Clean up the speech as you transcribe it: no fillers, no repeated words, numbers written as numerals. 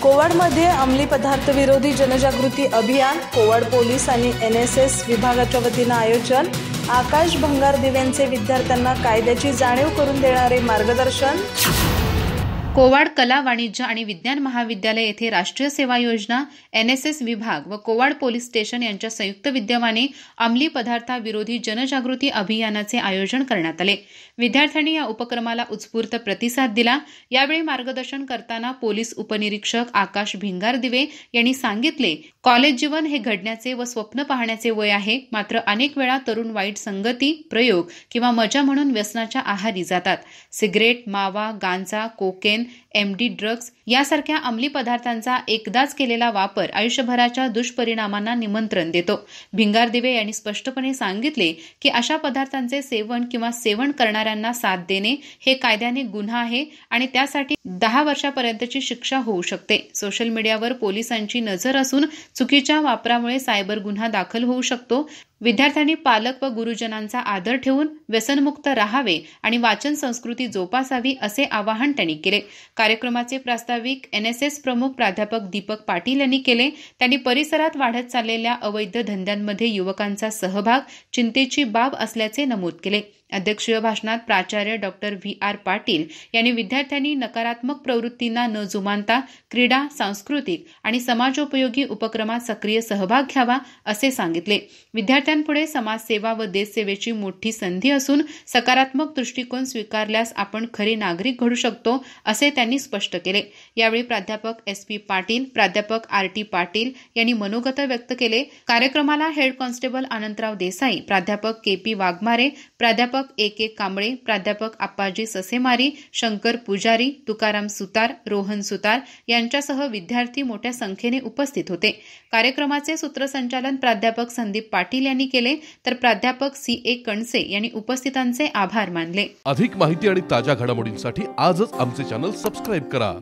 कोवाडमध्ये अंमली पदार्थ विरोधी जनजागृती अभियान, कोवाड पोलीस आणि NSS विभागाच्या वतीनं आयोजन. आकाश भिंगारदिवेंचे विद्यार्थ्यांना कायद्याची जाणीव करून देणारे मार्गदर्शन. कोवाड कला, वाणिज्य आणि विज्ञान महाविद्यालय येथे राष्ट्रीय सेवा योजना, NSS विभाग व कोवाड पोलीस स्टेशन यांच्या संयुक्त विद्यमाने अंमली पदार्थाविरोधी जनजागृती अभियानाचे आयोजन करण्यात आले. विद्यार्थ्यांनी या उपक्रमाला उत्स्फूर्त प्रतिसाद दिला. यावेळी मार्गदर्शन करताना पोलीस उपनिरीक्षक आकाश भिंगारदिवे यांनी सांगितले, कॉलेज जीवन हे घडण्याचे व स्वप्न पाहण्याचे वय आहे. मात्र अनेक वेळा तरुण वाईट संगती, प्रयोग किंवा मजा म्हणून व्यसनाच्या आहारी जातात. सिगरेट, मावा, गांजा, कोकेन, MD ड्रग्ज यासारख्या अंमली पदार्थांचा एकदाच केलेला वापर आयुष्यभराच्या दुष्परिणामांना निमंत्रण देतो. भिंगारदिवे यांनी स्पष्टपणे सांगितले की अशा पदार्थांचे सेवन किंवा सेवन करणाऱ्यांना साथ देणे हे कायद्याने गुन्हा आहे आणि त्यासाठी 10 वर्षापर्यंतची शिक्षा होऊ शकते. सोशल मीडियावर पोलिसांची नजर असून चुकीच्या वापरामुळे सायबर गुन्हा दाखल होऊ शकतो. विद्यार्थ्यांनी पालक व गुरुजनांचा आदर ठेवून व्यसनमुक्त राहावे आणि वाचन संस्कृती जोपासावी असे आवाहन त्यांनी केले. कार्यक्रमाचे प्रास्ताविक NSS प्रमुख प्राध्यापक दीपक पाटील यांनी केले. त्यांनी परिसरात वाढत चाललेल्या अवैध धंद्यांमध्ये युवकांचा सहभाग चिंतेची बाब असल्याचे नमूद केले. अध्यक्षीय भाषणात प्राचार्य डॉक्टर VR पाटील यांनी विद्यार्थ्यांनी नकारात्मक प्रवृत्तींना न जुमानता क्रीडा, सांस्कृतिक आणि समाजोपयोगी उपक्रमात सक्रिय सहभाग घ्यावा असे सांगितले. विद्यार्थ्यांपुढे समाजसेवा व देशसेवेची मोठी संधी असून सकारात्मक दृष्टिकोन स्वीकारल्यास आपण खरे नागरिक घडू शकतो असे त्यांनी स्पष्ट केले. यावेळी प्राध्यापक SP पाटील, प्राध्यापक RT पाटील यांनी मनोगत व्यक्त केले. कार्यक्रमाला हेड कॉन्स्टेबल अनंतराव देसाई, प्राध्यापक KP वाघमारे, प्राध्यापक AK कांबळे, प्राध्यापक आप्पाजी ससेमारी, शंकर पुजारी, तुकाराम सुतार, रोहन सुतार यांच्यासह विद्यार्थी मोठ्या संख्येने उपस्थित होते. कार्यक्रमाचे सूत्रसंचालन प्राध्यापक संदीप पाटील यांनी केले तर प्राध्यापक CA कणसे यांनी उपस्थितांचे आभार मानले. अधिक माहिती आणि ताज्या घडामोडींसाठी आजच आमचे चॅनल सबस्क्राइब करा.